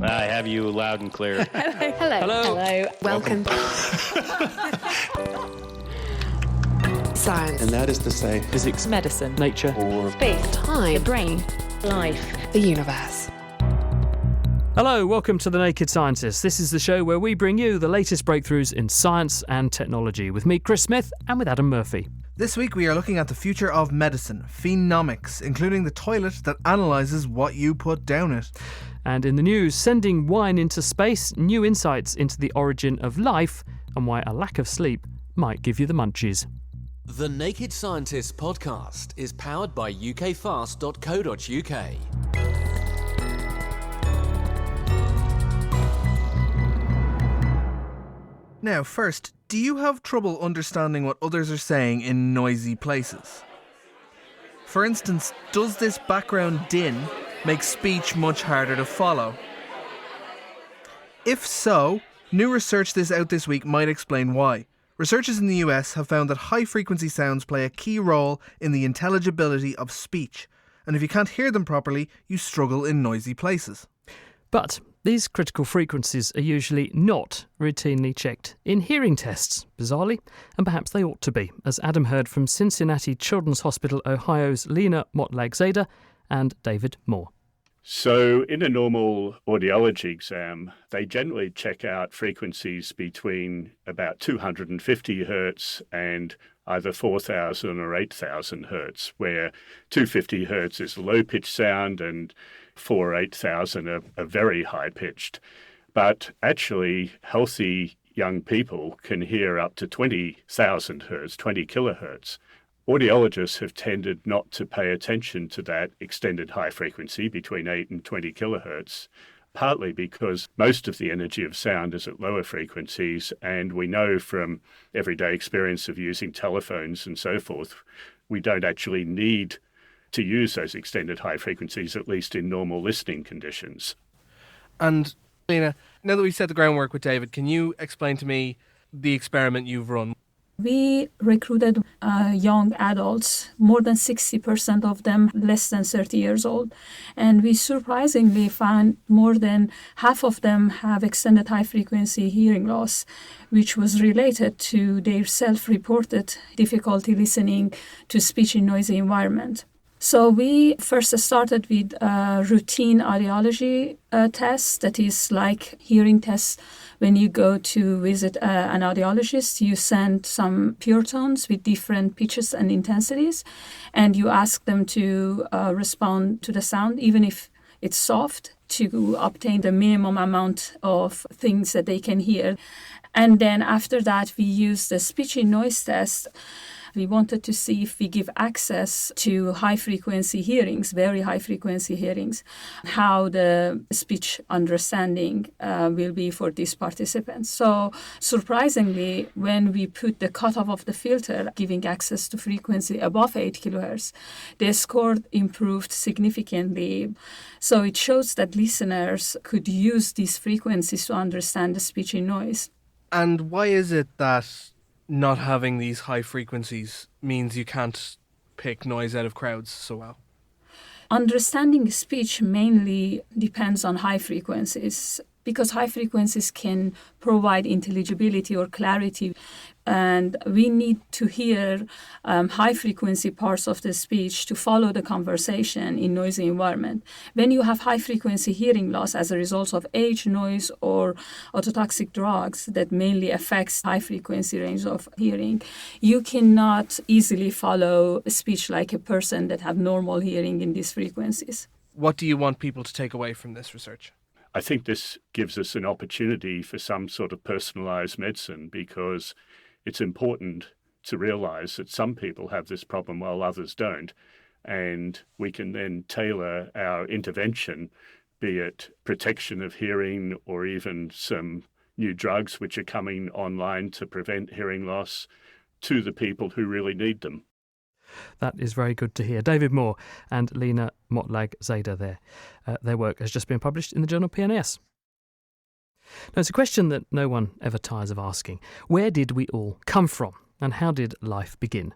I have you loud and clear. Hello. Welcome. Science. And that is to say, physics, medicine, nature, or space, time, the brain, life, the universe. Hello, welcome to The Naked Scientist. This is the show where we bring you the latest breakthroughs in science and technology with me, Chris Smith, and with Adam Murphy. This week we are looking at the future of medicine, Phenomics, including the toilet that analyses what you put down it. And in the news, sending wine into space, new insights into the origin of life, and why a lack of sleep might give you the munchies. The Naked Scientist podcast is powered by ukfast.co.uk. Now, first, do you have trouble understanding what others are saying in noisy places? For instance, does this background din make speech much harder to follow? If so, new research out this week might explain why. Researchers in the US have found that high-frequency sounds play a key role in the intelligibility of speech, and if you can't hear them properly, you struggle in noisy places. But these critical frequencies are usually not routinely checked in hearing tests, bizarrely, and perhaps they ought to be, as Adam heard from Cincinnati Children's Hospital, Ohio's Lena Mottlag-Zeder and David Moore. So in a normal audiology exam, they generally check out frequencies between about 250 hertz and either 4,000 or 8,000 hertz, where 250 hertz is low-pitched sound and 4 or 8,000 are very high-pitched. But actually, healthy young people can hear up to 20,000 hertz, 20 kilohertz. Audiologists have tended not to pay attention to that extended high frequency between 8 and 20 kilohertz, partly because most of the energy of sound is at lower frequencies, and we know from everyday experience of using telephones and so forth, we don't actually need to use those extended high frequencies, at least in normal listening conditions. And, Lena, now that we've set the groundwork with David, can you explain to me the experiment you've run? We recruited young adults, more than 60% of them less than 30 years old. And we surprisingly found more than half of them have extended high-frequency hearing loss, which was related to their self-reported difficulty listening to speech in noisy environment. So we first started with a routine audiology test, that is like hearing tests. When you go to visit an audiologist, you send some pure tones with different pitches and intensities, and you ask them to respond to the sound, even if it's soft, to obtain the minimum amount of things that they can hear. And then after that, we use the speech in noise test. We wanted to see if we give access to high-frequency hearings, very high-frequency hearings, how the speech understanding will be for these participants. So surprisingly, when we put the cutoff of the filter, giving access to frequency above 8 kilohertz, the score improved significantly. So it shows that listeners could use these frequencies to understand the speech in noise. And why is it that not having these high frequencies means you can't pick noise out of crowds so well? Understanding speech mainly depends on high frequencies, because high frequencies can provide intelligibility or clarity, and we need to hear high-frequency parts of the speech to follow the conversation in noisy environment. When you have high-frequency hearing loss as a result of age, noise, or ototoxic drugs that mainly affects high-frequency range of hearing, you cannot easily follow speech like a person that have normal hearing in these frequencies. What do you want people to take away from this research? I think this gives us an opportunity for some sort of personalized medicine, because it's important to realize that some people have this problem while others don't. And we can then tailor our intervention, be it protection of hearing or even some new drugs which are coming online to prevent hearing loss, to the people who really need them. That is very good to hear. David Moore and Lena Mottlag-Zeder there. Their work has just been published in the journal PNAS. Now, it's a question that no one ever tires of asking. Where did we all come from, and how did life begin?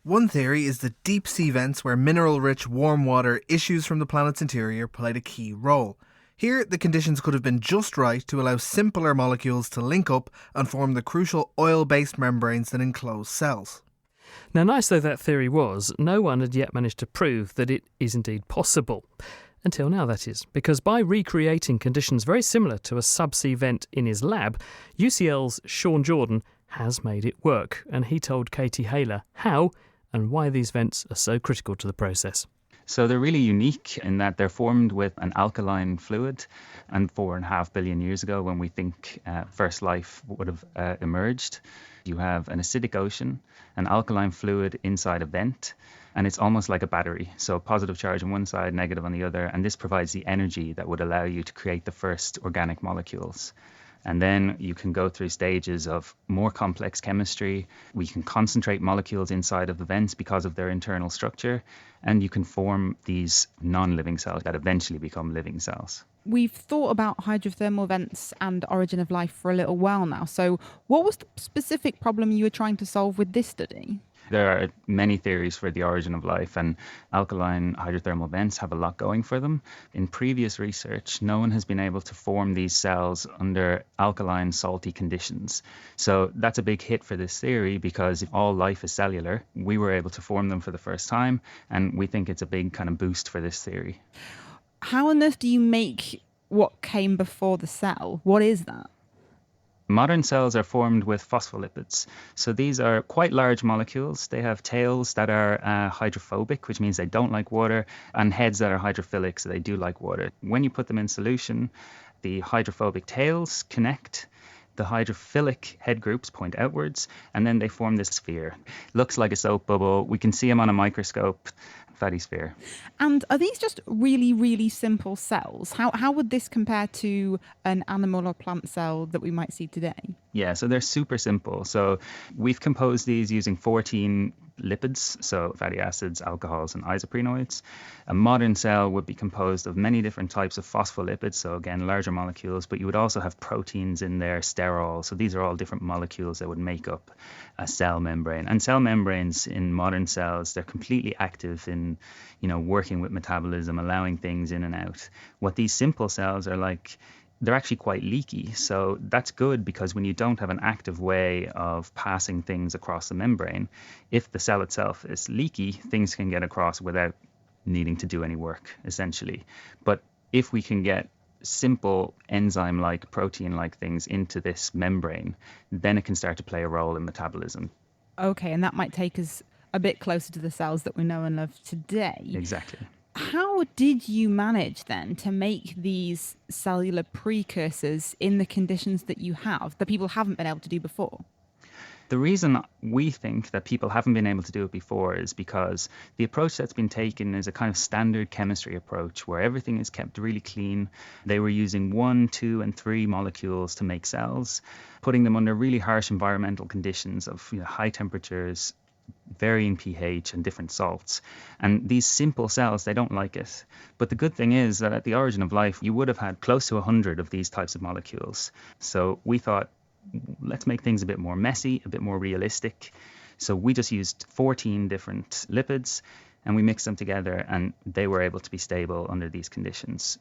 One theory is that deep sea vents where mineral-rich warm water issues from the planet's interior played a key role. Here, the conditions could have been just right to allow simpler molecules to link up and form the crucial oil-based membranes that enclose cells. Now, nice though that theory was, no one had yet managed to prove that it is indeed possible. Until now, that is, because by recreating conditions very similar to a subsea vent in his lab, UCL's Sean Jordan has made it work, and he told Katie Haler how and why these vents are so critical to the process. So they're really unique in that they're formed with an alkaline fluid, and 4.5 billion years ago, when we think first life would have emerged, you have an acidic ocean, an alkaline fluid inside a vent, and it's almost like a battery. So positive charge on one side, negative on the other, and this provides the energy that would allow you to create the first organic molecules. And then you can go through stages of more complex chemistry. We can concentrate molecules inside of the vents because of their internal structure, and you can form these non-living cells that eventually become living cells. We've thought about hydrothermal vents and origin of life for a little while now. So what was the specific problem you were trying to solve with this study? There are many theories for the origin of life, and alkaline hydrothermal vents have a lot going for them. In previous research, no one has been able to form these cells under alkaline, salty conditions. So that's a big hit for this theory, because if all life is cellular, we were able to form them for the first time, and we think it's a big kind of boost for this theory. How on earth do you make what came before the cell? What is that? Modern cells are formed with phospholipids. So these are quite large molecules. They have tails that are hydrophobic, which means they don't like water, and heads that are hydrophilic, so they do like water. When you put them in solution, the hydrophobic tails connect, the hydrophilic head groups point outwards, and then they form this sphere. Looks like a soap bubble. We can see them on a microscope. Fatty sphere. And are these just really, really simple cells? How would this compare to an animal or plant cell that we might see today? Yeah, so they're super simple. So we've composed these using 14 lipids, so fatty acids, alcohols, and isoprenoids. A modern cell would be composed of many different types of phospholipids, so again, larger molecules, but you would also have proteins in there, sterol. So these are all different molecules that would make up a cell membrane. And cell membranes in modern cells, they're completely active in, working with metabolism, allowing things in and out. What these simple cells are like, they're actually quite leaky. So that's good, because when you don't have an active way of passing things across the membrane, if the cell itself is leaky, things can get across without needing to do any work, essentially. But if we can get simple enzyme-like, protein-like things into this membrane, then it can start to play a role in metabolism. Okay, and that might take us a bit closer to the cells that we know and love today. Exactly. How did you manage then to make these cellular precursors in the conditions that you have, that people haven't been able to do before? The reason we think that people haven't been able to do it before is because the approach that's been taken is a kind of standard chemistry approach where everything is kept really clean. They were using 1, 2, and 3 molecules to make cells, putting them under really harsh environmental conditions of high temperatures, varying pH, and different salts. And these simple cells, they don't like it. But the good thing is that at the origin of life, you would have had close to 100 of these types of molecules. So we thought, let's make things a bit more messy, a bit more realistic. So we just used 14 different lipids, and we mixed them together, and they were able to be stable under these conditions.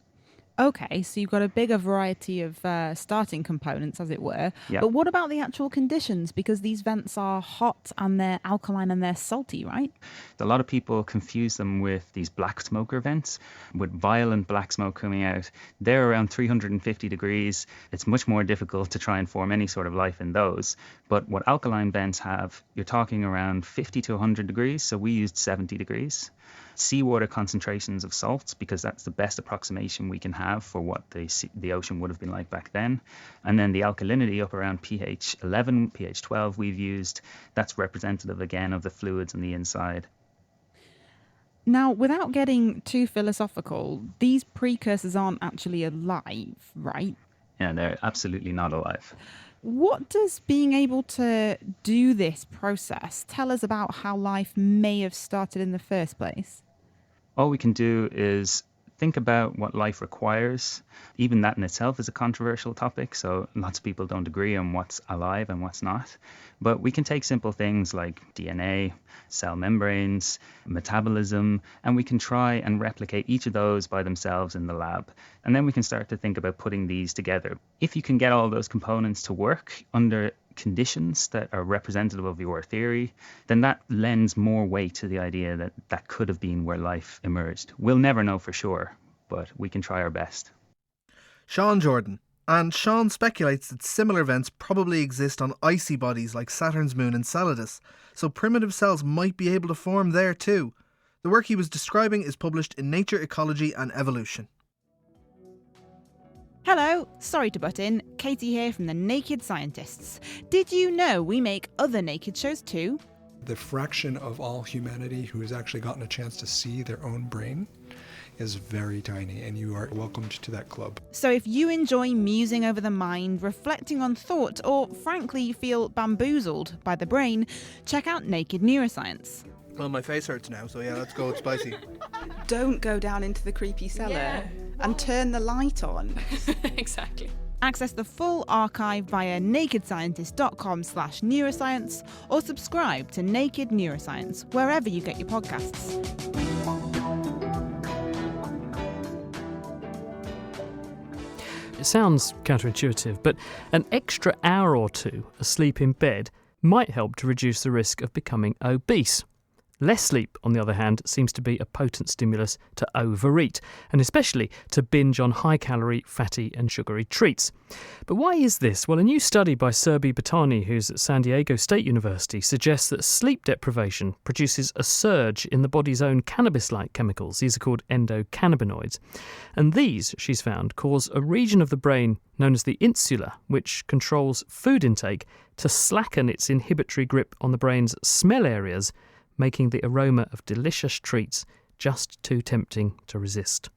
Okay, so you've got a bigger variety of starting components, as it were. Yeah. But what about the actual conditions? Because these vents are hot and they're alkaline and they're salty, right? A lot of people confuse them with these black smoker vents with violent black smoke coming out. They're around 350 degrees. It's much more difficult to try and form any sort of life in those. But what alkaline vents have, you're talking around 50 to 100 degrees. So we used 70 degrees. Seawater concentrations of salts, because that's the best approximation we can have for what the ocean would have been like back then. And then the alkalinity up around pH 11, pH 12 we've used. That's representative again of the fluids on the inside. Now, without getting too philosophical, these precursors aren't actually alive, right? Yeah, they're absolutely not alive. What does being able to do this process tell us about how life may have started in the first place? All we can do is think about what life requires. Even that in itself is a controversial topic, so lots of people don't agree on what's alive and what's not. But we can take simple things like DNA, cell membranes, metabolism, and we can try and replicate each of those by themselves in the lab. And then we can start to think about putting these together. If you can get all those components to work under conditions that are representative of your theory, then that lends more weight to the idea that that could have been where life emerged. We'll never know for sure, but we can try our best. Sean Jordan. And Sean speculates that similar vents probably exist on icy bodies like Saturn's moon Enceladus, so primitive cells might be able to form there too. The work he was describing is published in Nature, Ecology and Evolution. Hello, sorry to butt in. Katie here from the Naked Scientists. Did you know we make other naked shows too? The fraction of all humanity who has actually gotten a chance to see their own brain is very tiny, and you are welcomed to that club. So if you enjoy musing over the mind, reflecting on thought, or frankly feel bamboozled by the brain, check out Naked Neuroscience. Well, my face hurts now, so yeah, let's go. It's spicy. Don't go down into the creepy cellar and turn the light on. Exactly. Access the full archive via nakedscientist.com/neuroscience or subscribe to Naked Neuroscience wherever you get your podcasts. It sounds counterintuitive, but an extra hour or two asleep in bed might help to reduce the risk of becoming obese. Less sleep, on the other hand, seems to be a potent stimulus to overeat, and especially to binge on high-calorie, fatty and sugary treats. But why is this? Well, a new study by Serbi Batani, who's at San Diego State University, suggests that sleep deprivation produces a surge in the body's own cannabis-like chemicals. These are called endocannabinoids. And these, she's found, cause a region of the brain known as the insula, which controls food intake, to slacken its inhibitory grip on the brain's smell areas, making the aroma of delicious treats just too tempting to resist.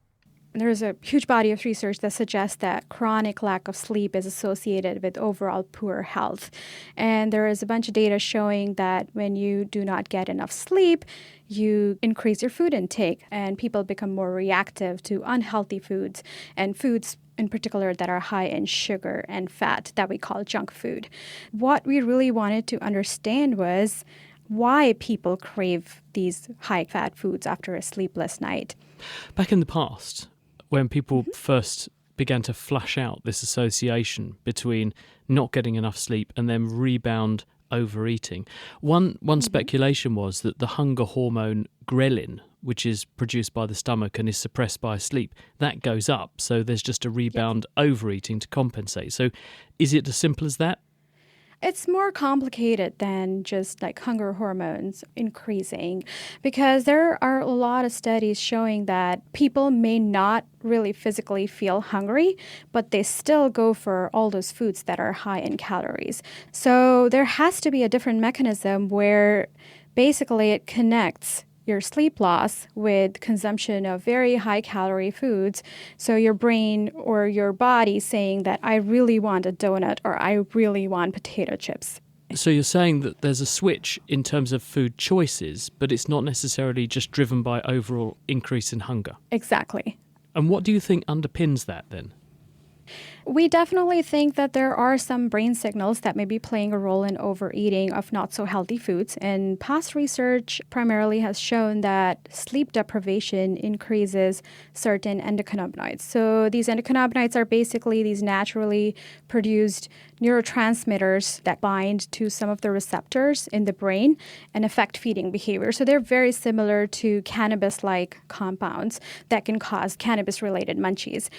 There's a huge body of research that suggests that chronic lack of sleep is associated with overall poor health. And there is a bunch of data showing that when you do not get enough sleep, you increase your food intake and people become more reactive to unhealthy foods and foods in particular that are high in sugar and fat that we call junk food. What we really wanted to understand was why people crave these high-fat foods after a sleepless night. Back in the past, when people first began to flush out this association between not getting enough sleep and then rebound overeating, one speculation was that the hunger hormone ghrelin, which is produced by the stomach and is suppressed by sleep, that goes up. So there's just a rebound overeating to compensate. So is it as simple as that? It's more complicated than just like hunger hormones increasing, because there are a lot of studies showing that people may not really physically feel hungry, but they still go for all those foods that are high in calories. So there has to be a different mechanism where basically it connects your sleep loss with consumption of very high-calorie foods. So your brain or your body saying that I really want a donut or I really want potato chips. So you're saying that there's a switch in terms of food choices, but it's not necessarily just driven by overall increase in hunger. Exactly. And what do you think underpins that then? We definitely think that there are some brain signals that may be playing a role in overeating of not so healthy foods. And past research primarily has shown that sleep deprivation increases certain endocannabinoids. So these endocannabinoids are basically these naturally produced neurotransmitters that bind to some of the receptors in the brain and affect feeding behavior. So they're very similar to cannabis-like compounds that can cause cannabis-related munchies.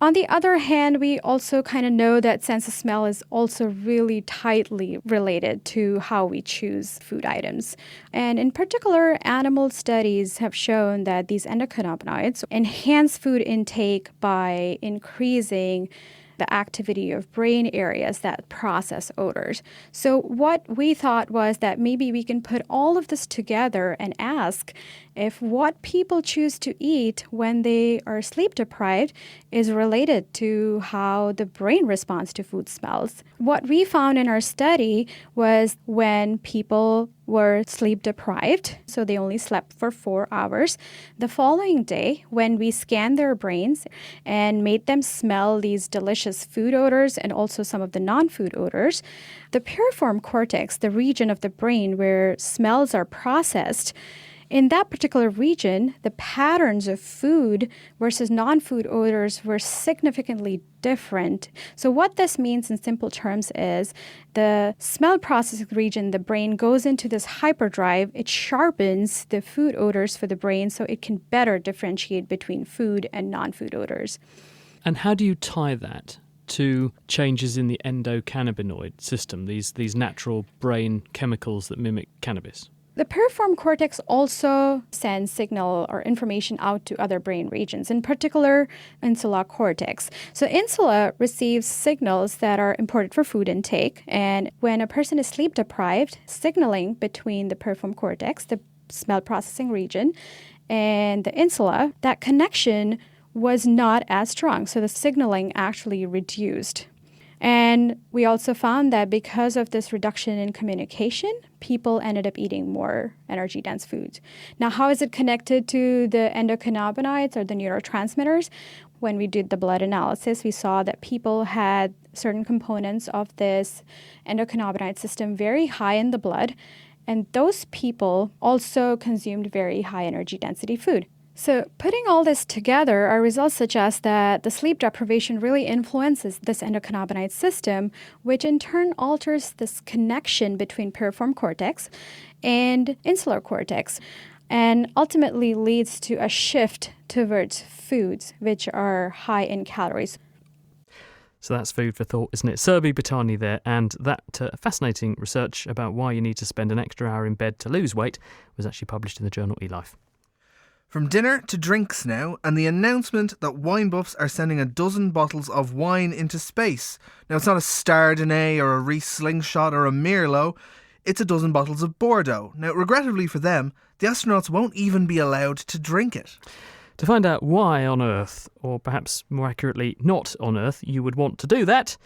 On the other hand, we also kind of know that sense of smell is also really tightly related to how we choose food items. And in particular, animal studies have shown that these endocannabinoids enhance food intake by increasing the activity of brain areas that process odors. So what we thought was that maybe we can put all of this together and ask if what people choose to eat when they are sleep deprived is related to how the brain responds to food smells. What we found in our study was when people were sleep deprived, so they only slept for 4 hours. The following day, when we scanned their brains and made them smell these delicious food odors and also some of the non-food odors, the piriform cortex, the region of the brain where smells are processed, in that particular region, the patterns of food versus non-food odors were significantly different. So what this means in simple terms is the smell processing region, the brain goes into this hyperdrive. It sharpens the food odors for the brain so it can better differentiate between food and non-food odors. And how do you tie that to changes in the endocannabinoid system, these natural brain chemicals that mimic cannabis? The piriform cortex also sends signal or information out to other brain regions, in particular insular cortex. So insula receives signals that are important for food intake, and when a person is sleep deprived, signaling between the piriform cortex, the smell processing region, and the insula, that connection was not as strong. So the signaling actually reduced. And we also found that because of this reduction in communication, people ended up eating more energy-dense foods. Now, how is it connected to the endocannabinoids or the neurotransmitters? When we did the blood analysis, we saw that people had certain components of this endocannabinoid system very high in the blood, and those people also consumed very high energy density food. So putting all this together, our results suggest that the sleep deprivation really influences this endocannabinoid system, which in turn alters this connection between piriform cortex and insular cortex, and ultimately leads to a shift towards foods which are high in calories. So that's food for thought, isn't it? Surbi Bhatani there, and that fascinating research about why you need to spend an extra hour in bed to lose weight was actually published in the journal eLife. From dinner to drinks now, and the announcement that wine buffs are sending a dozen bottles of wine into space. Now, it's not a Chardonnay or a Riesling Slingshot or a Merlot, it's a dozen bottles of Bordeaux. Now, regrettably for them, the astronauts won't even be allowed to drink it. To find out why on Earth, or perhaps more accurately, not on Earth, you would want to do that,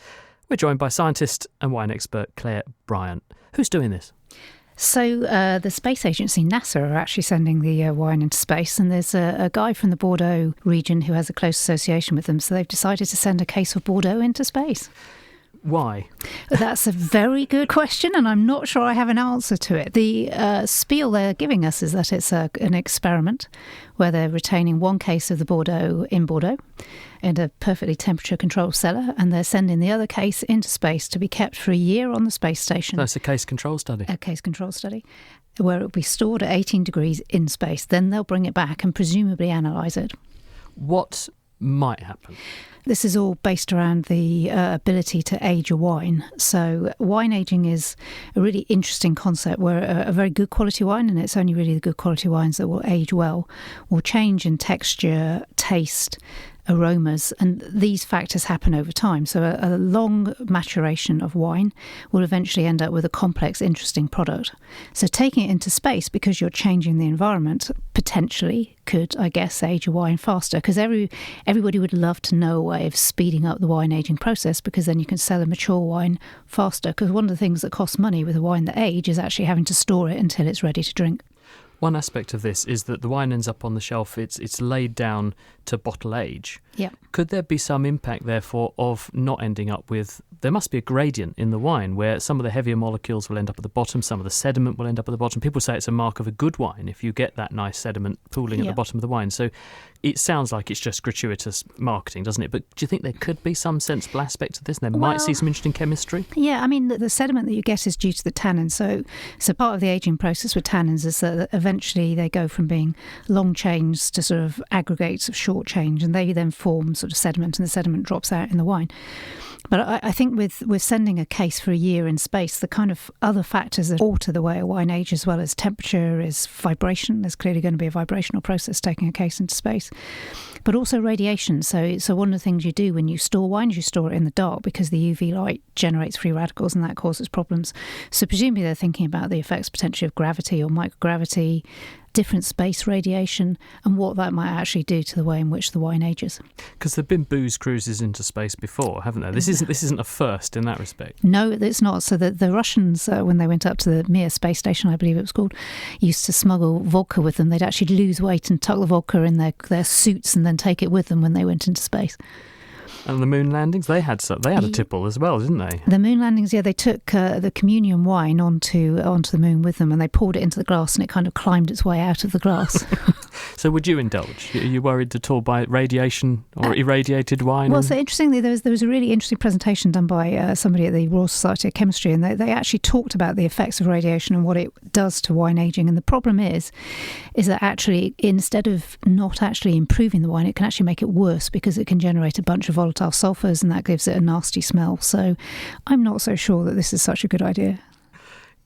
we're joined by scientist and wine expert Claire Bryant. Who's doing this? So the space agency NASA are actually sending the wine into space, and there's a guy from the Bordeaux region who has a close association with them, so they've decided to send a case of Bordeaux into space. Why? That's a very good question, and I'm not sure I have an answer to it. The spiel they're giving us is that it's an experiment where they're retaining one case of the Bordeaux in a perfectly temperature-controlled cellar, and they're sending the other case into space to be kept for a year on the space station. That's a case control study. A case control study, where it will be stored at 18 degrees in space. Then they'll bring it back and presumably analyse it. What might happen? This is all based around the ability to age a wine. So wine aging is a really interesting concept where a very good quality wine, and it's only really the good quality wines that will age well, will change in texture, taste, aromas, and these factors happen over time. So a long maturation of wine will eventually end up with a complex, interesting product. So taking it into space, because you're changing the environment, potentially could, I guess, age a wine faster, because everybody would love to know a way of speeding up the wine aging process, because then you can sell a mature wine faster, because one of the things that costs money with a wine that age is actually having to store it until it's ready to drink. One aspect of this is that the wine ends up on the shelf, it's laid down to bottle age. Yeah. Could there be some impact, therefore, of not ending up with... There must be a gradient in the wine where some of the heavier molecules will end up at the bottom, some of the sediment will end up at the bottom. People say it's a mark of a good wine if you get that nice sediment pooling at the bottom of the wine. So it sounds like it's just gratuitous marketing, doesn't it? But do you think there could be some sensible aspect to this? And there might see some interesting chemistry? Yeah, I mean, the sediment that you get is due to the tannins. So part of the aging process with tannins is that eventually they go from being long chains to sort of aggregates of short change, and they then form sort of sediment, and the sediment drops out in the wine. But I think with sending a case for a year in space, the kind of other factors that alter the way a wine ages, as well as temperature, is vibration. There's clearly going to be a vibrational process taking a case into space. But also radiation. So one of the things you do when you store wine is you store it in the dark, because the UV light generates free radicals, and that causes problems. So presumably they're thinking about the effects potentially of gravity or microgravity, different space radiation, and what that might actually do to the way in which the wine ages. Because there have been booze cruises into space before, haven't there? This this isn't a first in that respect. No, it's not. So the Russians, when they went up to the Mir space station, I believe it was called, used to smuggle vodka with them. They'd actually lose weight and tuck the vodka in their suits and then take it with them when they went into space. And the moon landings, they had a tipple as well, didn't they? The moon landings, yeah, they took the communion wine onto the moon with them, and they poured it into the glass, and it kind of climbed its way out of the glass. So would you indulge? Are you worried at all by radiation or irradiated wine? Well, so interestingly, there was a really interesting presentation done by somebody at the Royal Society of Chemistry, and they actually talked about the effects of radiation and what it does to wine aging. And the problem is that actually, instead of not actually improving the wine, it can actually make it worse because it can generate a bunch of volatile sulfurs, and that gives it a nasty smell. So I'm not so sure that this is such a good idea.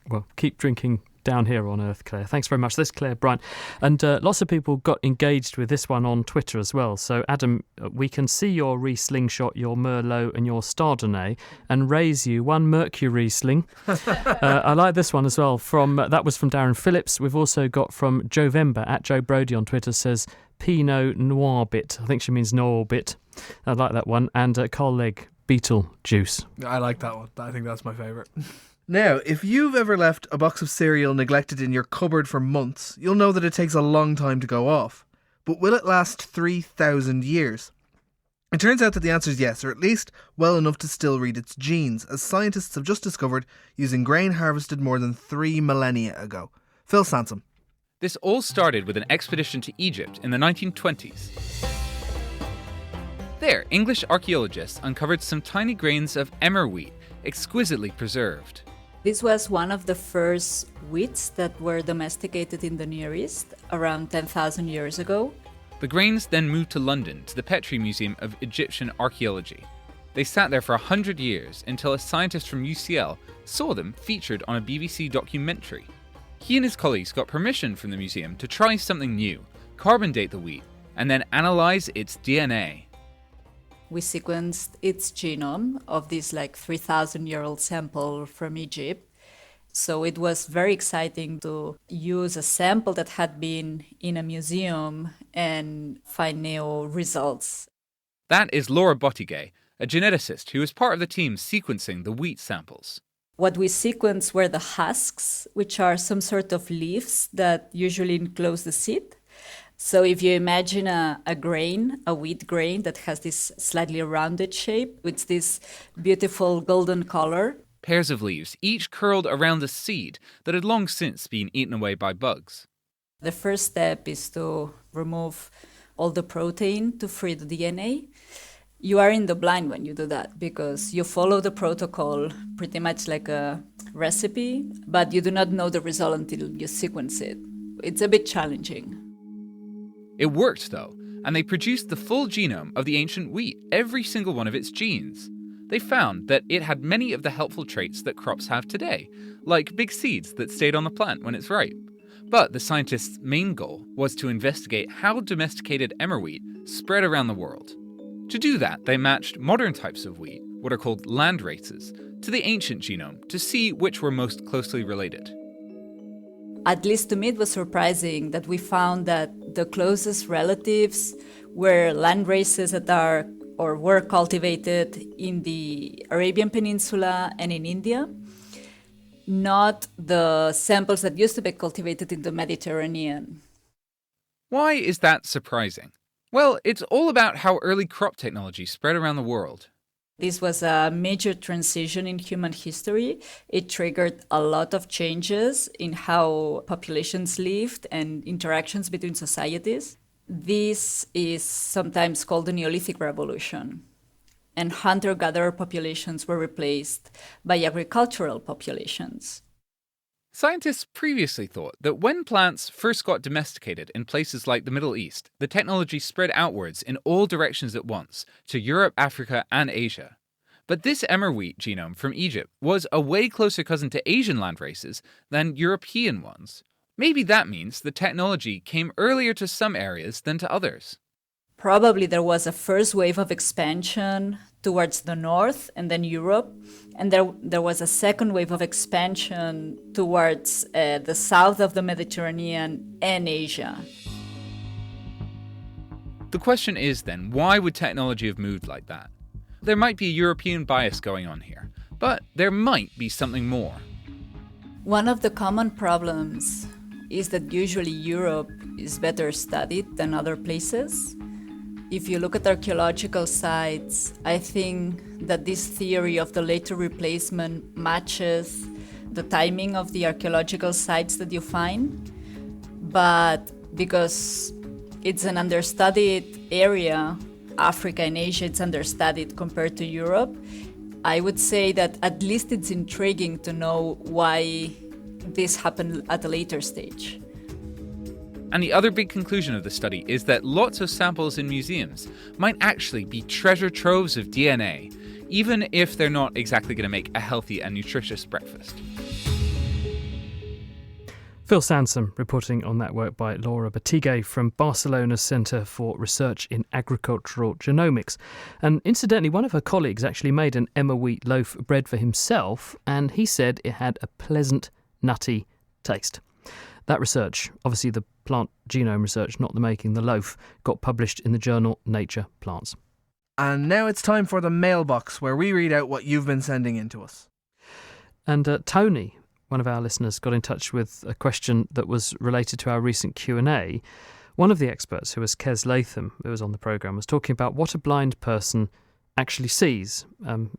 Well, keep drinking down here on Earth, Claire. Thanks very much. This is Claire Bryant. And lots of people got engaged with this one on Twitter as well. So, Adam, we can see your Riesling-shot, your Merlot and your Chardonnay, and raise you one Mercury Riesling. I like this one as well. That was from Darren Phillips. We've also got from Jovember, at Joe Brody on Twitter, says Pinot Noir bit. I think she means Noir bit. I like that one. And Carl Legg, Beetle Juice. I like that one. I think that's my favourite. Now, if you've ever left a box of cereal neglected in your cupboard for months, you'll know that it takes a long time to go off. But will it last 3,000 years? It turns out that the answer is yes, or at least well enough to still read its genes, as scientists have just discovered using grain harvested more than 3 millennia ago. Phil Sansom. This all started with an expedition to Egypt in the 1920s. There, English archaeologists uncovered some tiny grains of emmer wheat, exquisitely preserved. This was one of the first wheats that were domesticated in the Near East around 10,000 years ago. The grains then moved to London to the Petrie Museum of Egyptian Archaeology. They sat there for 100 years until a scientist from UCL saw them featured on a BBC documentary. He and his colleagues got permission from the museum to try something new, carbon date the wheat, and then analyze its DNA. We sequenced its genome of this 3,000-year-old sample from Egypt. So it was very exciting to use a sample that had been in a museum and find new results. That is Laura Bottigay, a geneticist who was part of the team sequencing the wheat samples. What we sequenced were the husks, which are some sort of leaves that usually enclose the seed. So if you imagine a grain, a wheat grain that has this slightly rounded shape with this beautiful golden color. Pairs of leaves, each curled around the seed that had long since been eaten away by bugs. The first step is to remove all the protein to free the DNA. You are in the blind when you do that because you follow the protocol pretty much like a recipe, but you do not know the result until you sequence it. It's a bit challenging. It worked, though, and they produced the full genome of the ancient wheat, every single one of its genes. They found that it had many of the helpful traits that crops have today, like big seeds that stayed on the plant when it's ripe. But the scientists' main goal was to investigate how domesticated emmer wheat spread around the world. To do that, they matched modern types of wheat, what are called land races, to the ancient genome to see which were most closely related. At least to me, it was surprising that we found that the closest relatives were land races that are or were cultivated in the Arabian Peninsula and in India, not the samples that used to be cultivated in the Mediterranean. Why is that surprising? Well, it's all about how early crop technology spread around the world. This was a major transition in human history. It triggered a lot of changes in how populations lived and interactions between societies. This is sometimes called the Neolithic Revolution. And hunter-gatherer populations were replaced by agricultural populations. Scientists previously thought that when plants first got domesticated in places like the Middle East, the technology spread outwards in all directions at once, to Europe, Africa, and Asia. But this emmer wheat genome from Egypt was a way closer cousin to Asian land races than European ones. Maybe that means the technology came earlier to some areas than to others. Probably there was a first wave of expansion towards the north and then Europe, and there was a second wave of expansion towards the south of the Mediterranean and Asia. The question is then, why would technology have moved like that? There might be a European bias going on here, but there might be something more. One of the common problems is that usually Europe is better studied than other places. If you look at archaeological sites, I think that this theory of the later replacement matches the timing of the archaeological sites that you find. But because it's an understudied area, Africa and Asia, it's understudied compared to Europe, I would say that at least it's intriguing to know why this happened at a later stage. And the other big conclusion of the study is that lots of samples in museums might actually be treasure troves of DNA, even if they're not exactly going to make a healthy and nutritious breakfast. Phil Sansom reporting on that work by Laura Batigue from Barcelona's Centre for Research in Agricultural Genomics. And incidentally, one of her colleagues actually made an Emma wheat loaf of bread for himself, and he said it had a pleasant, nutty taste. That research, obviously the plant genome research, not the making the loaf, got published in the journal Nature Plants. And now it's time for the mailbox, where we read out what you've been sending in to us. And Tony, one of our listeners, got in touch with a question that was related to our recent Q&A. One of the experts, who was Kes Latham, who was on the programme, was talking about what a blind person actually sees,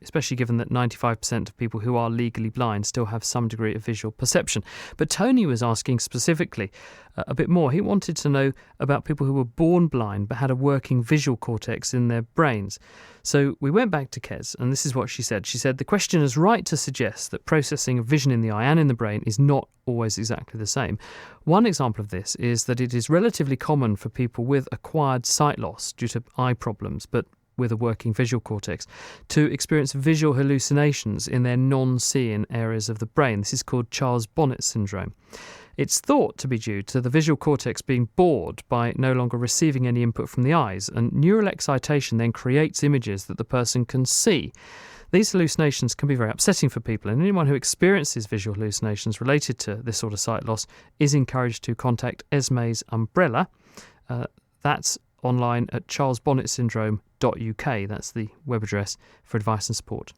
especially given that 95% of people who are legally blind still have some degree of visual perception. But Tony was asking specifically a bit more. He wanted to know about people who were born blind but had a working visual cortex in their brains. So we went back to Kes, and this is what she said. She said, the question is right to suggest that processing of vision in the eye and in the brain is not always exactly the same. One example of this is that it is relatively common for people with acquired sight loss due to eye problems, but with a working visual cortex, to experience visual hallucinations in their non-seeing areas of the brain. This is called Charles Bonnet syndrome. It's thought to be due to the visual cortex being bored by no longer receiving any input from the eyes, and neural excitation then creates images that the person can see. These hallucinations can be very upsetting for people, and anyone who experiences visual hallucinations related to this sort of sight loss is encouraged to contact Esme's Umbrella. That's online at charlesbonnetsyndrome.uk. That's the web address for advice and support.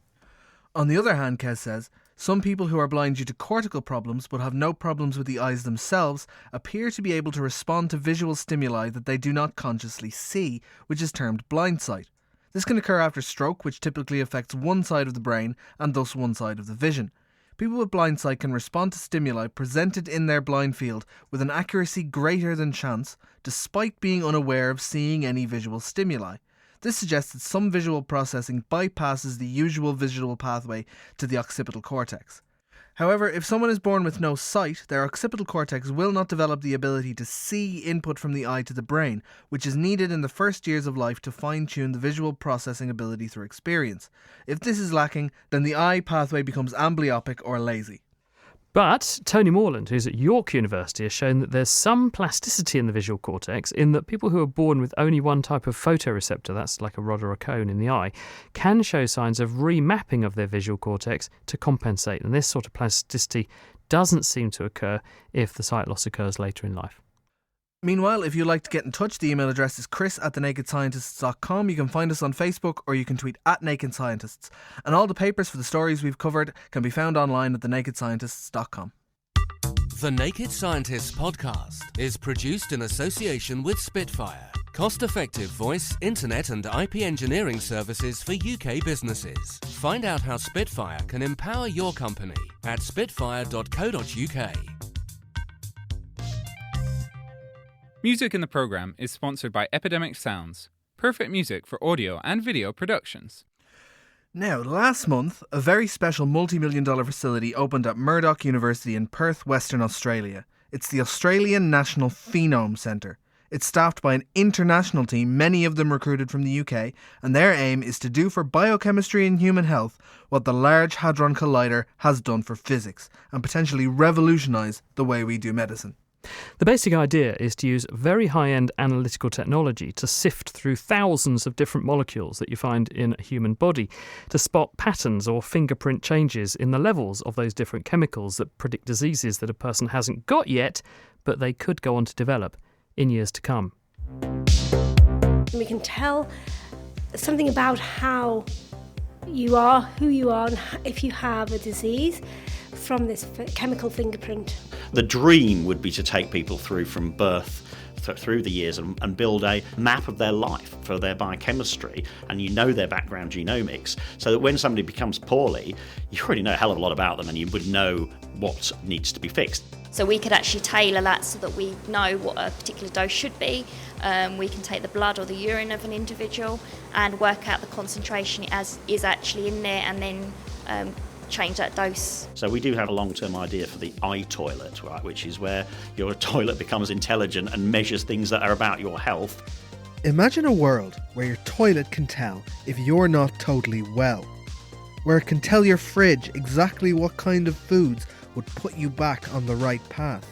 On the other hand, Kes says, some people who are blind due to cortical problems but have no problems with the eyes themselves appear to be able to respond to visual stimuli that they do not consciously see, which is termed blind sight. This can occur after stroke, which typically affects one side of the brain and thus one side of the vision. People with blind sight can respond to stimuli presented in their blind field with an accuracy greater than chance, despite being unaware of seeing any visual stimuli. This suggests that some visual processing bypasses the usual visual pathway to the occipital cortex. However, if someone is born with no sight, their occipital cortex will not develop the ability to see input from the eye to the brain, which is needed in the first years of life to fine-tune the visual processing ability through experience. If this is lacking, then the eye pathway becomes amblyopic or lazy. But Tony Morland, who's at York University, has shown that there's some plasticity in the visual cortex in that people who are born with only one type of photoreceptor, that's like a rod or a cone in the eye, can show signs of remapping of their visual cortex to compensate. And this sort of plasticity doesn't seem to occur if the sight loss occurs later in life. Meanwhile, if you'd like to get in touch, the email address is chris@thenakedscientists.com. You can find us on Facebook, or you can tweet @nakedscientists. And all the papers for the stories we've covered can be found online at thenakedscientists.com. The Naked Scientists podcast is produced in association with Spitfire, cost-effective voice, internet and IP engineering services for UK businesses. Find out how Spitfire can empower your company at spitfire.co.uk. Music in the programme is sponsored by Epidemic Sounds, perfect music for audio and video productions. Now, last month, a very special multi-million-dollar facility opened at Murdoch University in Perth, Western Australia. It's the Australian National Phenome Centre. It's staffed by an international team, many of them recruited from the UK, and their aim is to do for biochemistry and human health what the Large Hadron Collider has done for physics, and potentially revolutionise the way we do medicine. The basic idea is to use very high-end analytical technology to sift through thousands of different molecules that you find in a human body to spot patterns or fingerprint changes in the levels of those different chemicals that predict diseases that a person hasn't got yet, but they could go on to develop in years to come. We can tell something about how you are, who you are, and if you have a disease from this chemical fingerprint. The dream would be to take people through from birth through the years and build a map of their life for their biochemistry, and you know their background genomics, so that when somebody becomes poorly, you already know a hell of a lot about them and you would know what needs to be fixed. So we could actually tailor that so that we know what a particular dose should be. We can take the blood or the urine of an individual and work out the concentration as is actually in there, and then change that dose. So we do have a long-term idea for the iToilet, right, which is where your toilet becomes intelligent and measures things that are about your health. Imagine a world where your toilet can tell if you're not totally well, where it can tell your fridge exactly what kind of foods would put you back on the right path.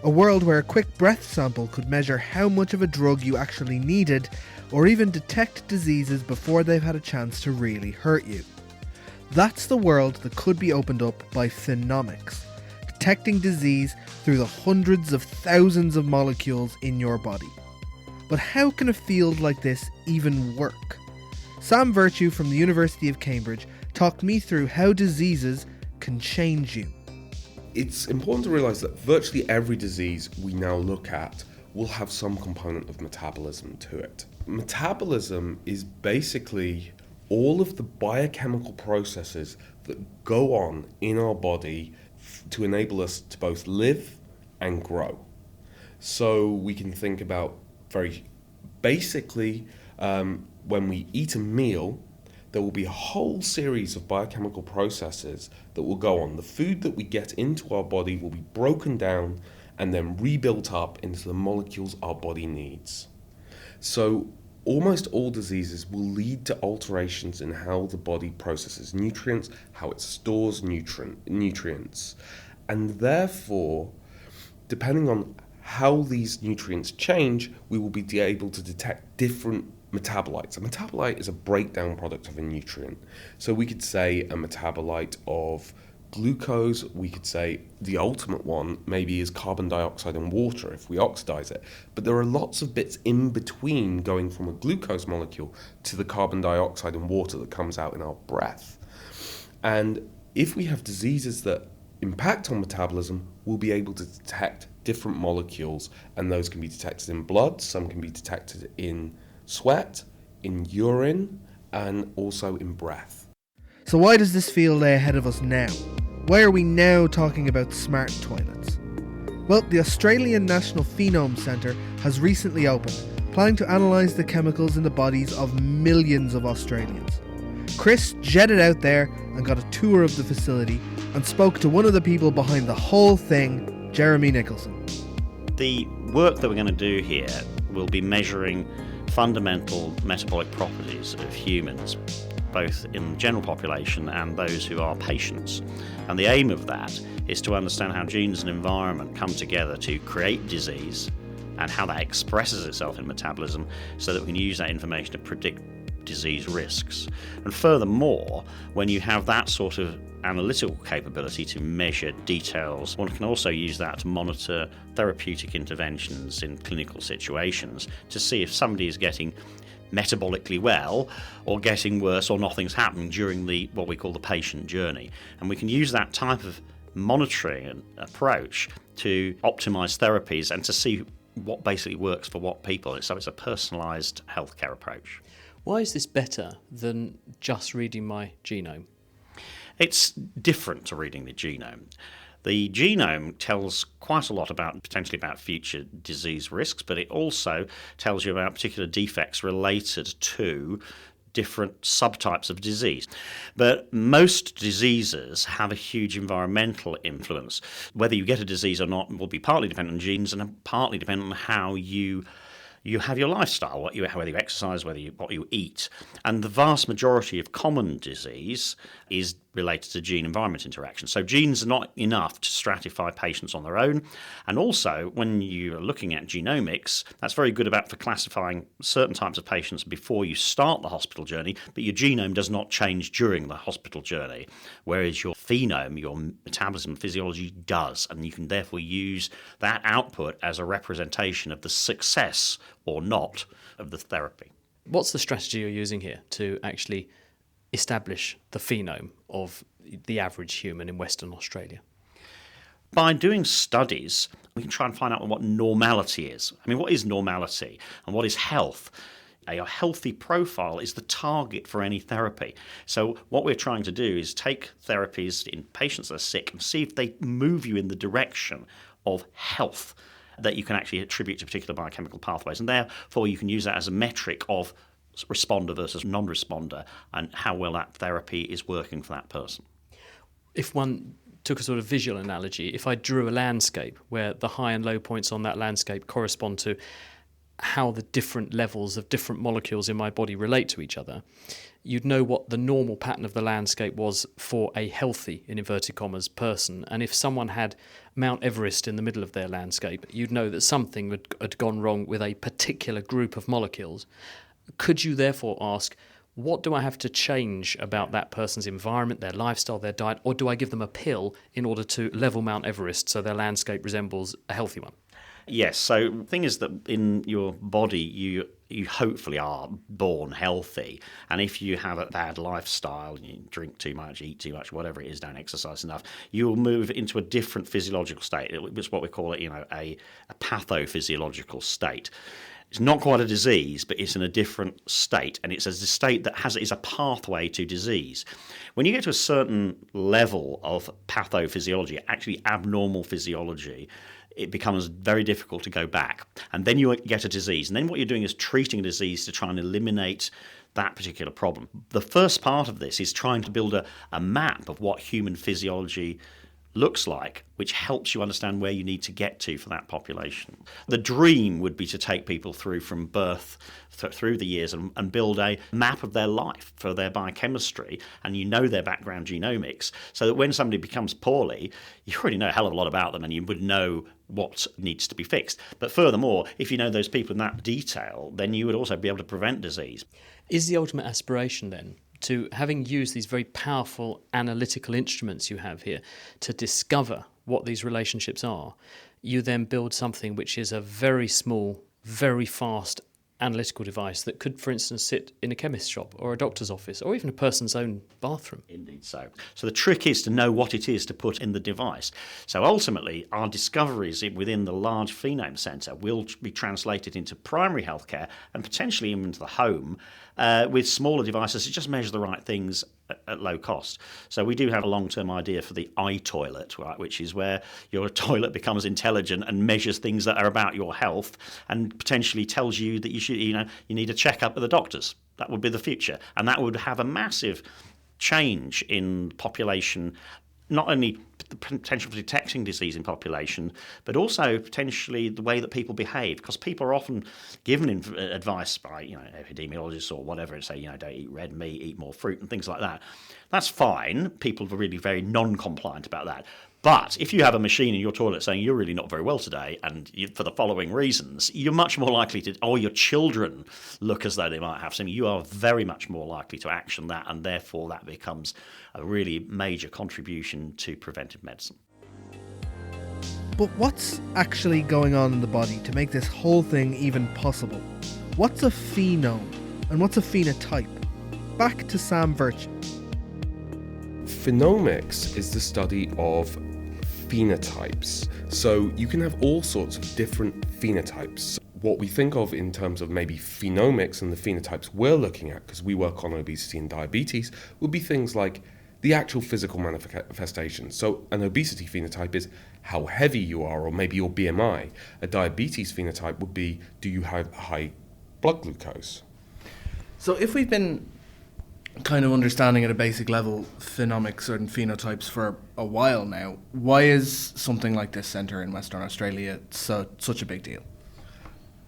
A world where a quick breath sample could measure how much of a drug you actually needed, or even detect diseases before they've had a chance to really hurt you. That's the world that could be opened up by Phenomics, detecting disease through the hundreds of thousands of molecules in your body. But how can a field like this even work? Sam Virtue from the University of Cambridge talked me through how diseases can change you. It's important to realise that virtually every disease we now look at will have some component of metabolism to it. Metabolism is basically all of the biochemical processes that go on in our body to enable us to both live and grow. So we can think about very basically when we eat a meal, there will be a whole series of biochemical processes that will go on. The food that we get into our body will be broken down and then rebuilt up into the molecules our body needs. So almost all diseases will lead to alterations in how the body processes nutrients, how it stores nutrients. And therefore, depending on how these nutrients change, we will be able to detect different metabolites. A metabolite is a breakdown product of a nutrient. So we could say a metabolite of glucose, we could say the ultimate one maybe is carbon dioxide and water if we oxidize it. But there are lots of bits in between going from a glucose molecule to the carbon dioxide and water that comes out in our breath. And if we have diseases that impact on metabolism, we'll be able to detect different molecules, and those can be detected in blood, some can be detected in sweat, in urine, and also in breath. So why does this field lay ahead of us now? Why are we now talking about smart toilets? Well, the Australian National Phenome Centre has recently opened, planning to analyse the chemicals in the bodies of millions of Australians. Chris jetted out there and got a tour of the facility and spoke to one of the people behind the whole thing, Jeremy Nicholson. The work that we're going to do here will be measuring fundamental metabolic properties of humans, both in the general population and those who are patients. And the aim of that is to understand how genes and environment come together to create disease and how that expresses itself in metabolism, so that we can use that information to predict disease risks. And furthermore, when you have that sort of analytical capability to measure details, one can also use that to monitor therapeutic interventions in clinical situations to see if somebody is getting metabolically well or getting worse or nothing's happening during the what we call the patient journey. And we can use that type of monitoring and approach to optimize therapies and to see what basically works for what people. So it's a personalized healthcare approach. Why is this better than just reading my genome? It's different to reading the genome. The genome tells quite a lot potentially about future disease risks, but it also tells you about particular defects related to different subtypes of disease. But most diseases have a huge environmental influence. Whether you get a disease or not will be partly dependent on genes and partly dependent on how you have your lifestyle, whether you exercise, what you eat. And the vast majority of common disease is related to gene-environment interaction. So genes are not enough to stratify patients on their own. And also, when you're looking at genomics, that's very good for classifying certain types of patients before you start the hospital journey, but your genome does not change during the hospital journey, whereas your phenome, your metabolism, physiology does. And you can therefore use that output as a representation of the success or not of the therapy. What's the strategy you're using here to actually establish the phenome of the average human in Western Australia? By doing studies, we can try and find out what normality is. I mean, what is normality and what is health? A healthy profile is the target for any therapy. So what we're trying to do is take therapies in patients that are sick and see if they move you in the direction of health that you can actually attribute to particular biochemical pathways. And therefore, you can use that as a metric of responder versus non-responder and how well that therapy is working for that person. If one took a sort of visual analogy, if I drew a landscape where the high and low points on that landscape correspond to how the different levels of different molecules in my body relate to each other, you'd know what the normal pattern of the landscape was for a healthy, in inverted commas, person. And if someone had Mount Everest in the middle of their landscape, you'd know that something had gone wrong with a particular group of molecules. Could you therefore ask, what do I have to change about that person's environment, their lifestyle, their diet, or do I give them a pill in order to level Mount Everest so their landscape resembles a healthy one? Yes, so the thing is that in your body you hopefully are born healthy, and if you have a bad lifestyle, you drink too much, eat too much, whatever it is, don't exercise enough, you'll move into a different physiological state. It's what we call it, a pathophysiological state. It's not quite a disease, but it's in a different state, and it's a state that is a pathway to disease. When you get to a certain level of pathophysiology, actually abnormal physiology, it becomes very difficult to go back. And then you get a disease. And then what you're doing is treating a disease to try and eliminate that particular problem. The first part of this is trying to build a map of what human physiology looks like, which helps you understand where you need to get to for that population. The dream would be to take people through from birth through the years and build a map of their life for their biochemistry, and you know their background genomics, so that when somebody becomes poorly, you already know a hell of a lot about them and you would know what needs to be fixed. But furthermore, if you know those people in that detail, then you would also be able to prevent disease. Is the ultimate aspiration then to, having used these very powerful analytical instruments you have here to discover what these relationships are, you then build something which is a very small, very fast analytical device that could, for instance, sit in a chemist's shop or a doctor's office or even a person's own bathroom? Indeed so. So the trick is to know what it is to put in the device. So ultimately, our discoveries within the large Phenome Centre will be translated into primary healthcare and potentially even into the home with smaller devices to just measure the right things at low cost. So we do have a long-term idea for the iToilet, right, which is where your toilet becomes intelligent and measures things that are about your health and potentially tells you that you need a checkup with the doctors. That would be the future, and that would have a massive change in population, not only the potential for detecting disease in population, but also potentially the way that people behave, because people are often given advice by epidemiologists or whatever and say, don't eat red meat, eat more fruit and things like that. That's fine. People are really very non-compliant about that. But if you have a machine in your toilet saying you're really not very well today and for the following reasons, you're much more likely to, or your children look as though they might have something, you are very much more likely to action that, and therefore that becomes a really major contribution to preventive medicine. But what's actually going on in the body to make this whole thing even possible? What's a phenome and what's a phenotype? Back to Sam Virtue. Phenomics is the study of phenotypes. So you can have all sorts of different phenotypes. What we think of in terms of maybe phenomics and the phenotypes we're looking at, because we work on obesity and diabetes, would be things like the actual physical manifestations. So an obesity phenotype is how heavy you are, or maybe your BMI. A diabetes phenotype would be, do you have high blood glucose? So if we've been kind of understanding at a basic level phenomics and phenotypes for a while now, why is something like this centre in Western Australia such a big deal?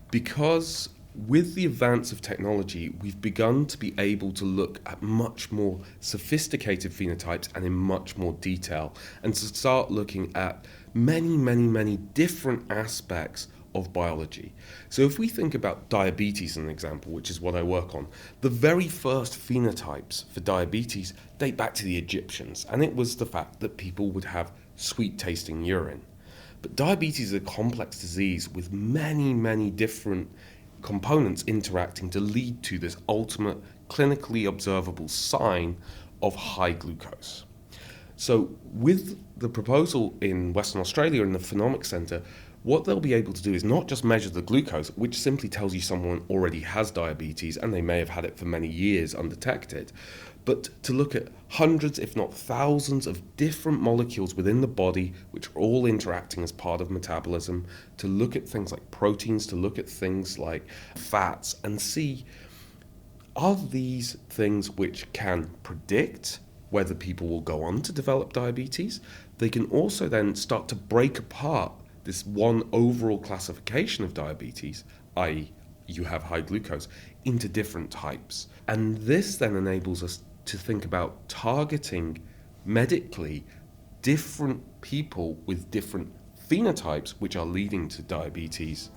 Because with the advance of technology, we've begun to be able to look at much more sophisticated phenotypes and in much more detail, and to start looking at many different aspects of biology. So if we think about diabetes as an example, which is what I work on, the very first phenotypes for diabetes date back to the Egyptians, and it was the fact that people would have sweet tasting urine. But diabetes is a complex disease with many different components interacting to lead to this ultimate clinically observable sign of high glucose. So with the proposal in Western Australia in the Phenomics Centre, what they'll be able to do is not just measure the glucose, which simply tells you someone already has diabetes and they may have had it for many years undetected, but to look at hundreds, if not thousands, of different molecules within the body which are all interacting as part of metabolism, to look at things like proteins, to look at things like fats, and see, are these things which can predict whether people will go on to develop diabetes? They can also then start to break apart this one overall classification of diabetes, i.e. you have high glucose, into different types. And this then enables us to think about targeting medically different people with different phenotypes which are leading to diabetes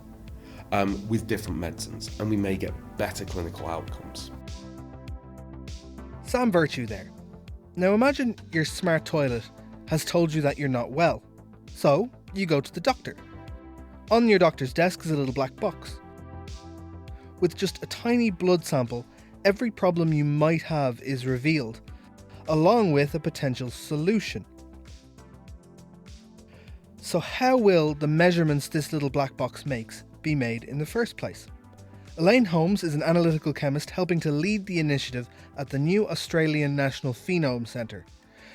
with different medicines, and we may get better clinical outcomes. Sam Virtue there. Now imagine your smart toilet has told you that you're not well. So you go to the doctor. On your doctor's desk is a little black box. With just a tiny blood sample, every problem you might have is revealed, along with a potential solution. So how will the measurements this little black box makes be made in the first place? Elaine Holmes is an analytical chemist helping to lead the initiative at the new Australian National Phenome Centre.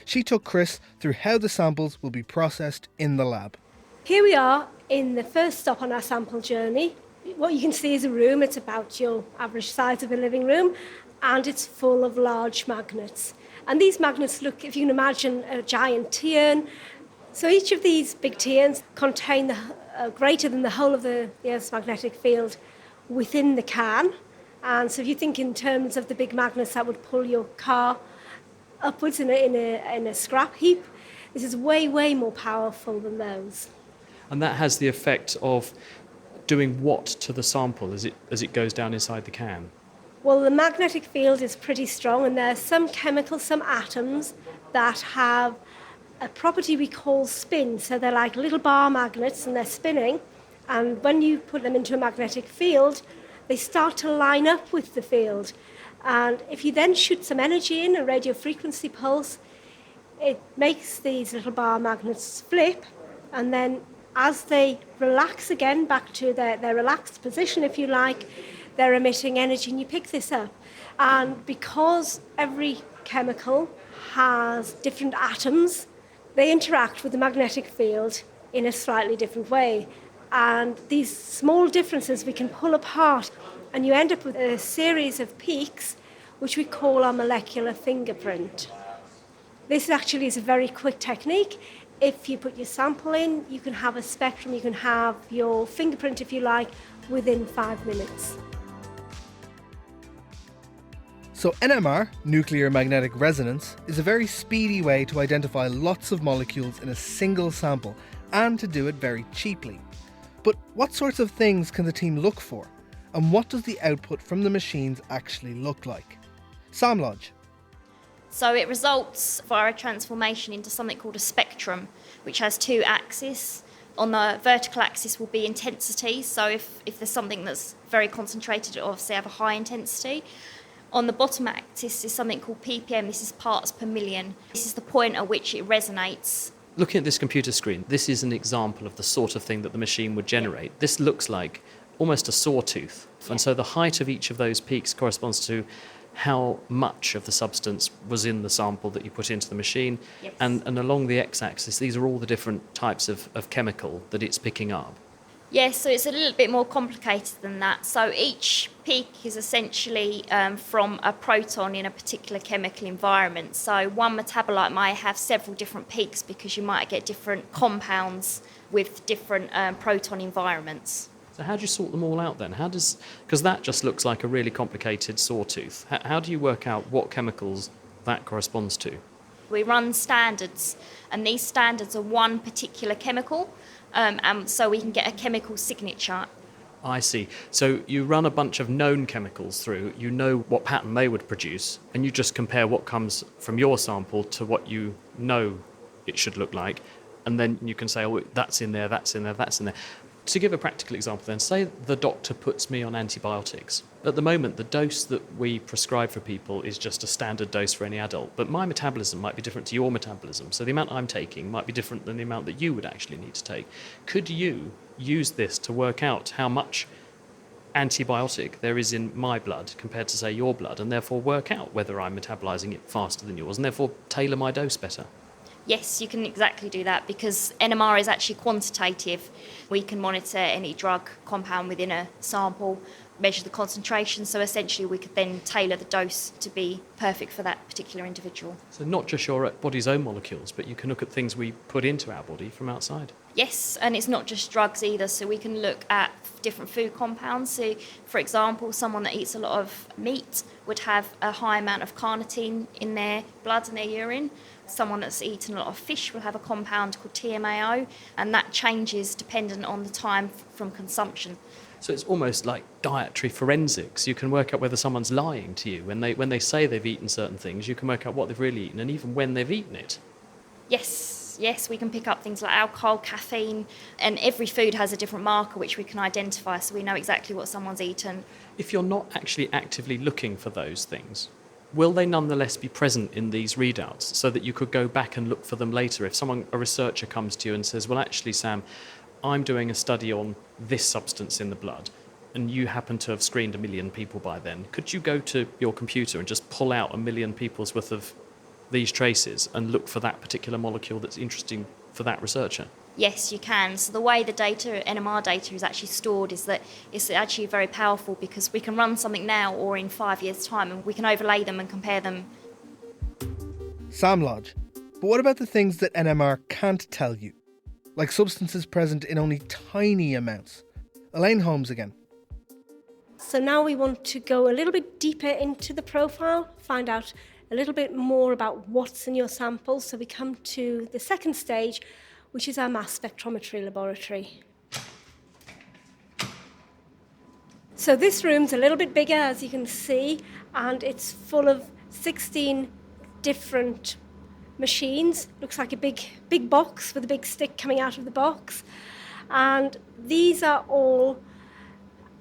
She took Chris through how the samples will be processed in the lab. Here we are in the first stop on our sample journey. What you can see is a room. It's about your average size of a living room, and it's full of large magnets. And these magnets look, if you can imagine, a giant T-urn. So each of these big T-urns contain greater than the whole of the Earth's magnetic field within the can. And so if you think in terms of the big magnets that would pull your car upwards in a scrap heap, this is way, way more powerful than those. And that has the effect of doing what to the sample as it goes down inside the can? Well, the magnetic field is pretty strong, and there are some chemicals, some atoms that have a property we call spin. So they're like little bar magnets and they're spinning. And when you put them into a magnetic field, they start to line up with the field. And if you then shoot some energy in, a radio frequency pulse, it makes these little bar magnets flip. And then as they relax again back to their relaxed position, if you like, they're emitting energy, and you pick this up. And because every chemical has different atoms, they interact with the magnetic field in a slightly different way. And these small differences we can pull apart, and you end up with a series of peaks, which we call our molecular fingerprint. This actually is a very quick technique. If you put your sample in, you can have a spectrum, you can have your fingerprint, if you like, within 5 minutes. So NMR, nuclear magnetic resonance, is a very speedy way to identify lots of molecules in a single sample, and to do it very cheaply. But what sorts of things can the team look for? And what does the output from the machines actually look like? Sam Lodge. So it results via a transformation into something called a spectrum, which has two axes. On the vertical axis will be intensity. So if there's something that's very concentrated, it'll obviously have a high intensity. On the bottom axis is something called ppm. This is parts per million. This is the point at which it resonates. Looking at this computer screen, this is an example of the sort of thing that the machine would generate. This looks like almost a sawtooth. And so the height of each of those peaks corresponds to how much of the substance was in the sample that you put into the machine. Yes. And along the x-axis, these are all the different types of chemical that it's picking up. Yes, so it's a little bit more complicated than that. So each peak is essentially from a proton in a particular chemical environment. So one metabolite might have several different peaks because you might get different compounds with different proton environments. So how do you sort them all out then? Because that just looks like a really complicated sawtooth. How do you work out what chemicals that corresponds to? We run standards, and these standards are one particular chemical, and so we can get a chemical signature. I see. So you run a bunch of known chemicals through, you know what pattern they would produce, and you just compare what comes from your sample to what you know it should look like, and then you can say, oh, that's in there, that's in there, that's in there. To give a practical example then, say the doctor puts me on antibiotics. At the moment, the dose that we prescribe for people is just a standard dose for any adult, but my metabolism might be different to your metabolism, so the amount I'm taking might be different than the amount that you would actually need to take. Could you use this to work out how much antibiotic there is in my blood compared to, say, your blood, and therefore work out whether I'm metabolising it faster than yours, and therefore tailor my dose better? Yes, you can exactly do that because NMR is actually quantitative. We can monitor any drug compound within a sample, measure the concentration, so essentially we could then tailor the dose to be perfect for that particular individual. So not just your body's own molecules, but you can look at things we put into our body from outside. Yes, and it's not just drugs either, so we can look at different food compounds. So, for example, someone that eats a lot of meat would have a high amount of carnitine in their blood and their urine. Someone that's eaten a lot of fish will have a compound called TMAO, and that changes dependent on the time from consumption. So it's almost like dietary forensics. You can work out whether someone's lying to you. When they say they've eaten certain things, you can work out what they've really eaten and even when they've eaten it. Yes, we can pick up things like alcohol, caffeine, and every food has a different marker which we can identify, so we know exactly what someone's eaten. If you're not actually actively looking for those things, will they nonetheless be present in these readouts so that you could go back and look for them later? If a researcher comes to you and says, well, actually, Sam, I'm doing a study on this substance in the blood, and you happen to have screened 1 million people by then, could you go to your computer and just pull out 1 million people's worth of these traces and look for that particular molecule that's interesting for that researcher? Yes, you can. So the way the data, NMR data, is actually stored is that it's actually very powerful because we can run something now or in 5 years' time and we can overlay them and compare them. Sam Lodge. But what about the things that NMR can't tell you? Like substances present in only tiny amounts. Elaine Holmes again. So now we want to go a little bit deeper into the profile, find out a little bit more about what's in your sample. So we come to the second stage, which is our mass spectrometry laboratory. So this room's a little bit bigger, as you can see, and it's full of 16 different machines. Looks like a big box with a big stick coming out of the box. And these are all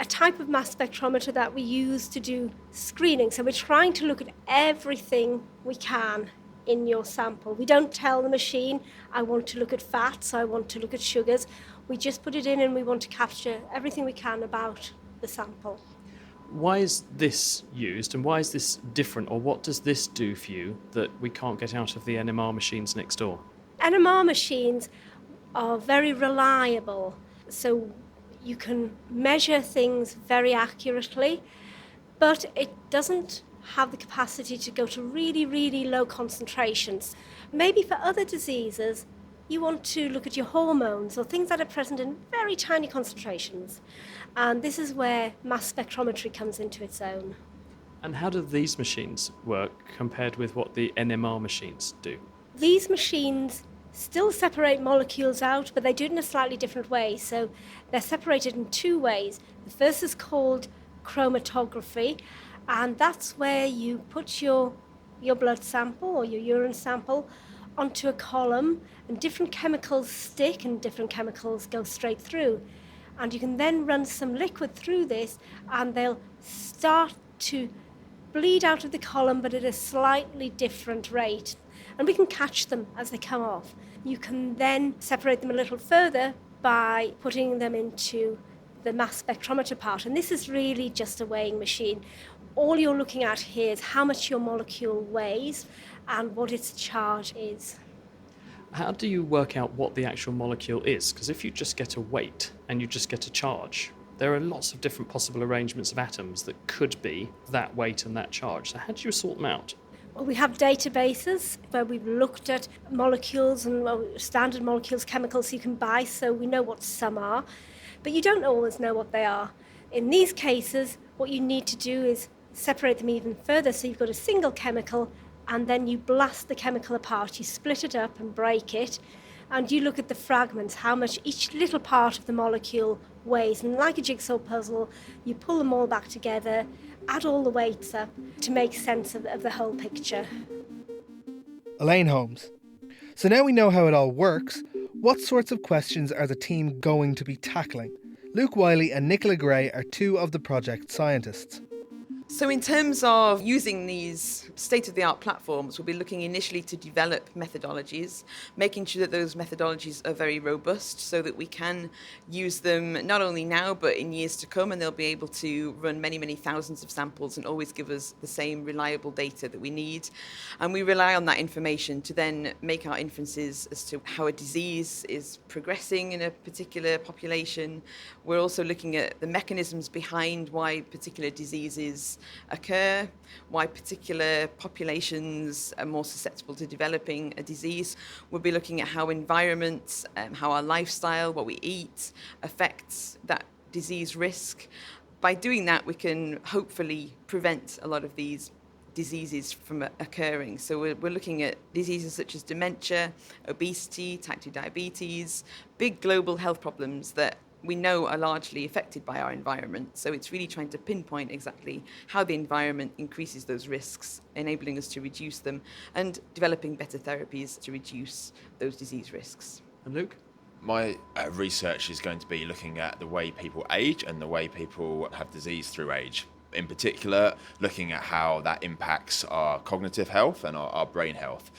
a type of mass spectrometer that we use to do screening. So we're trying to look at everything we can in your sample. We don't tell the machine, I want to look at fats, I want to look at sugars. We just put it in and we want to capture everything we can about the sample. Why is this used and why is this different, or what does this do for you that we can't get out of the NMR machines next door? NMR machines are very reliable, so you can measure things very accurately, but it doesn't have the capacity to go to really, really low concentrations. Maybe for other diseases, you want to look at your hormones or things that are present in very tiny concentrations. And this is where mass spectrometry comes into its own. And how do these machines work compared with what the NMR machines do? These machines still separate molecules out, but they do it in a slightly different way. So they're separated in two ways. The first is called chromatography, and that's where you put your blood sample or your urine sample onto a column, and different chemicals stick and different chemicals go straight through. And you can then run some liquid through this, and they'll start to bleed out of the column, but at a slightly different rate. And we can catch them as they come off. You can then separate them a little further by putting them into the mass spectrometer part. And this is really just a weighing machine. All you're looking at here is how much your molecule weighs and what its charge is. How do you work out what the actual molecule is? Because if you just get a weight and you just get a charge, there are lots of different possible arrangements of atoms that could be that weight and that charge. So how do you sort them out? Well, we have databases where we've looked at molecules and standard molecules, chemicals you can buy, so we know what some are, but you don't always know what they are. In these cases, what you need to do is separate them even further. So you've got a single chemical, and then you blast the chemical apart. You split it up and break it, and you look at the fragments, how much each little part of the molecule weighs. And like a jigsaw puzzle, you pull them all back together, add all the weights up to make sense of the whole picture. Elaine Holmes. So now we know how it all works. What sorts of questions are the team going to be tackling? Luke Wiley and Nicola Gray are two of the project scientists. So in terms of using these state-of-the-art platforms, we'll be looking initially to develop methodologies, making sure that those methodologies are very robust so that we can use them not only now but in years to come, and they'll be able to run many, many thousands of samples and always give us the same reliable data that we need. And we rely on that information to then make our inferences as to how a disease is progressing in a particular population. We're also looking at the mechanisms behind why particular diseases occur, why particular populations are more susceptible to developing a disease. We'll be looking at how environment, how our lifestyle, what we eat affects that disease risk. By doing that, we can hopefully prevent a lot of these diseases from occurring. So we're looking at diseases such as dementia, obesity, type 2 diabetes, big global health problems that we know are largely affected by our environment. So it's really trying to pinpoint exactly how the environment increases those risks, enabling us to reduce them, and developing better therapies to reduce those disease risks. And Luke? My research is going to be looking at the way people age and the way people have disease through age. In particular, looking at how that impacts our cognitive health and our brain health.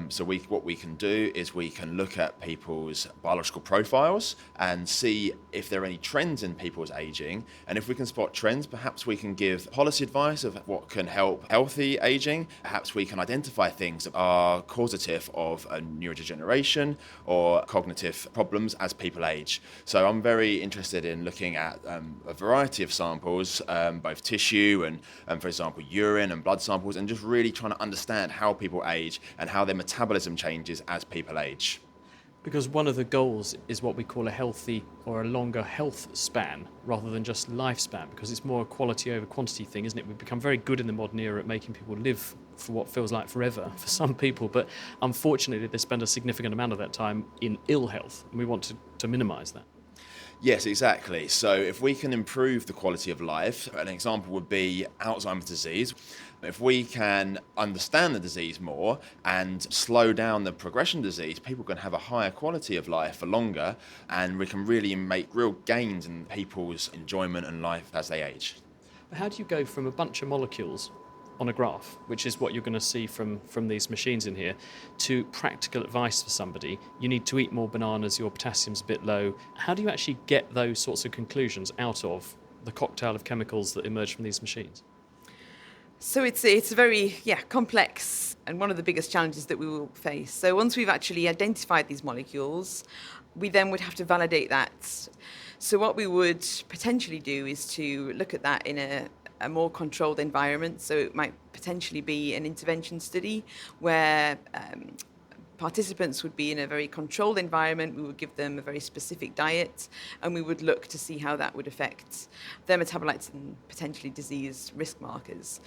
So what we can do is we can look at people's biological profiles and see if there are any trends in people's aging. And if we can spot trends, perhaps we can give policy advice of what can help healthy aging. Perhaps we can identify things that are causative of a neurodegeneration or cognitive problems as people age. So I'm very interested in looking at a variety of samples, both tissue and for example, urine and blood samples, and just really trying to understand how people age and how their metabolism changes as people age. Because one of the goals is what we call a healthy or a longer health span rather than just lifespan, because it's more a quality over quantity thing, isn't it? We've become very good in the modern era at making people live for what feels like forever for some people, but unfortunately they spend a significant amount of that time in ill health, and we want to minimise that. Yes, exactly. So if we can improve the quality of life, an example would be Alzheimer's disease. If we can understand the disease more and slow down the progression of disease, people can have a higher quality of life for longer, and we can really make real gains in people's enjoyment and life as they age. But how do you go from a bunch of molecules on a graph, which is what you're going to see from these machines in here, to practical advice for somebody? You need to eat more bananas, your potassium's a bit low. How do you actually get those sorts of conclusions out of the cocktail of chemicals that emerge from these machines? So it's a very complex and one of the biggest challenges that we will face. So once we've actually identified these molecules, we then would have to validate that. So what we would potentially do is to look at that in a more controlled environment. So it might potentially be an intervention study where participants would be in a very controlled environment. We would give them a very specific diet, and we would look to see how that would affect their metabolites and potentially disease risk markers.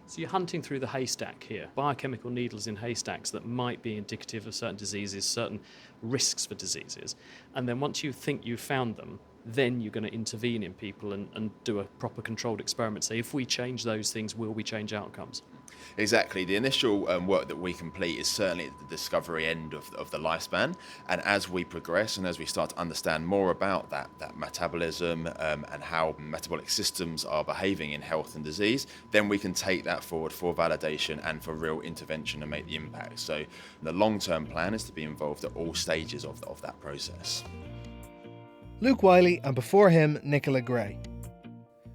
So you're hunting through the haystack here, biochemical needles in haystacks that might be indicative of certain diseases, certain risks for diseases. And then once you think you've found them, then you're going to intervene in people and do a proper controlled experiment. Say, if we change those things, will we change outcomes? Exactly. The initial work that we complete is certainly at the discovery end of the lifespan. And as we progress and as we start to understand more about that metabolism and how metabolic systems are behaving in health and disease, then we can take that forward for validation and for real intervention and make the impact. So the long-term plan is to be involved at all stages of that process. Luke Wiley, and before him, Nicola Gray.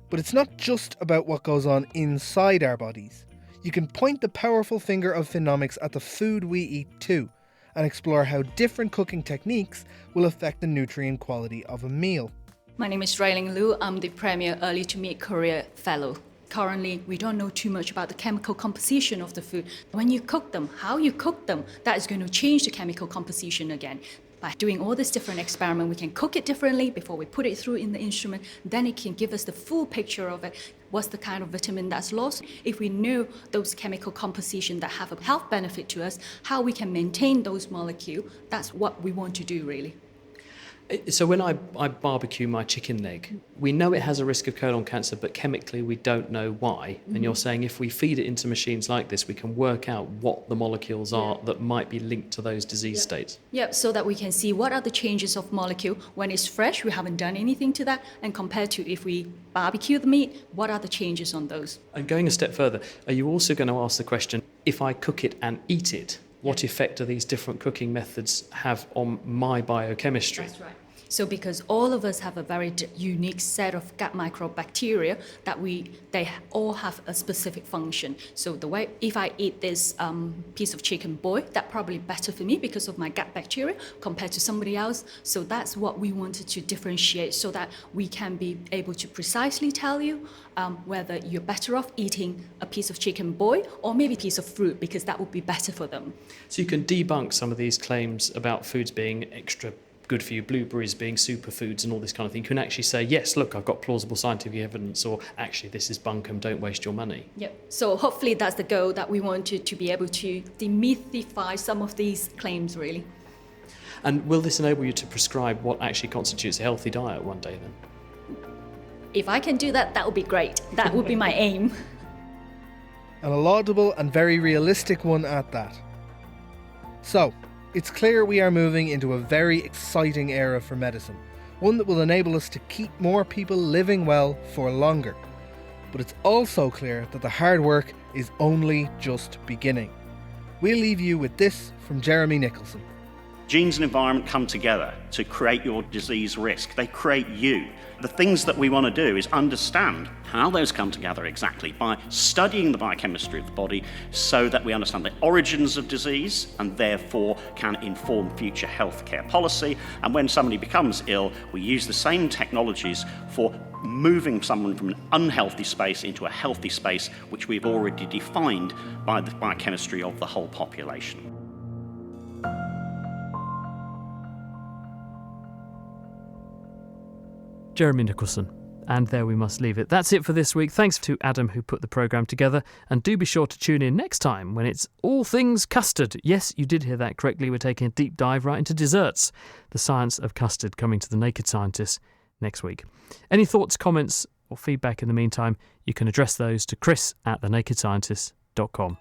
But it's not just about what goes on inside our bodies. You can point the powerful finger of Phenomics at the food we eat too, and explore how different cooking techniques will affect the nutrient quality of a meal. My name is Railing Liu. I'm the Premier Early to Mid-Career Fellow. Currently, we don't know too much about the chemical composition of the food. When you cook them, how you cook them, that is going to change the chemical composition again. By doing all this different experiment, we can cook it differently before we put it through in the instrument. Then it can give us the full picture of it. What's the kind of vitamin that's lost? If we know those chemical composition that have a health benefit to us, how we can maintain those molecules, that's what we want to do really. So when I barbecue my chicken leg, we know it has a risk of colon cancer, but chemically we don't know why. And you're saying if we feed it into machines like this, we can work out what the molecules are that might be linked to those disease states. Yep, so that we can see what are the changes of molecule when it's fresh, we haven't done anything to that, and compared to if we barbecue the meat, what are the changes on those? And going a step further, are you also going to ask the question, if I cook it and eat it, what effect do these different cooking methods have on my biochemistry? That's right. So because all of us have a very unique set of gut microbacteria that they all have a specific function. So the way, if I eat this piece of chicken boiled, that's probably better for me because of my gut bacteria compared to somebody else. So that's what we wanted to differentiate so that we can be able to precisely tell you whether you're better off eating a piece of chicken boiled or maybe a piece of fruit because that would be better for them. So you can debunk some of these claims about foods being extra good for you, blueberries being superfoods and all this kind of thing. You can actually say, yes, look, I've got plausible scientific evidence, or actually this is bunkum, don't waste your money. Yep. So hopefully that's the goal, that we want to be able to demystify some of these claims, really. And will this enable you to prescribe what actually constitutes a healthy diet one day then? If I can do that, that would be great. That would be my aim. And a laudable and very realistic one at that. So, it's clear we are moving into a very exciting era for medicine, one that will enable us to keep more people living well for longer. But it's also clear that the hard work is only just beginning. We'll leave you with this from Jeremy Nicholson. Genes and environment come together to create your disease risk. They create you. The things that we want to do is understand how those come together exactly by studying the biochemistry of the body so that we understand the origins of disease and therefore can inform future healthcare policy. And when somebody becomes ill, we use the same technologies for moving someone from an unhealthy space into a healthy space, which we've already defined by the biochemistry of the whole population. Jeremy Nicholson. And there we must leave it. That's it for this week. Thanks to Adam who put the programme together. And do be sure to tune in next time when it's all things custard. Yes, you did hear that correctly. We're taking a deep dive right into desserts. The science of custard coming to The Naked Scientist next week. Any thoughts, comments or feedback in the meantime, you can address those to chris@thenakedscientist.com.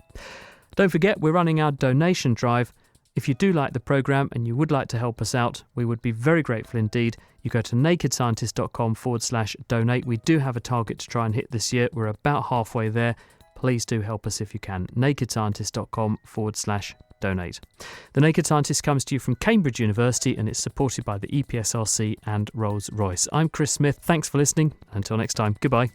Don't forget, we're running our donation drive. If you do like the programme and you would like to help us out, we would be very grateful indeed. You go to nakedscientist.com/donate. We do have a target to try and hit this year. We're about halfway there. Please do help us if you can. nakedscientist.com/donate. The Naked Scientist comes to you from Cambridge University and it's supported by the EPSRC and Rolls-Royce. I'm Chris Smith. Thanks for listening. Until next time, goodbye.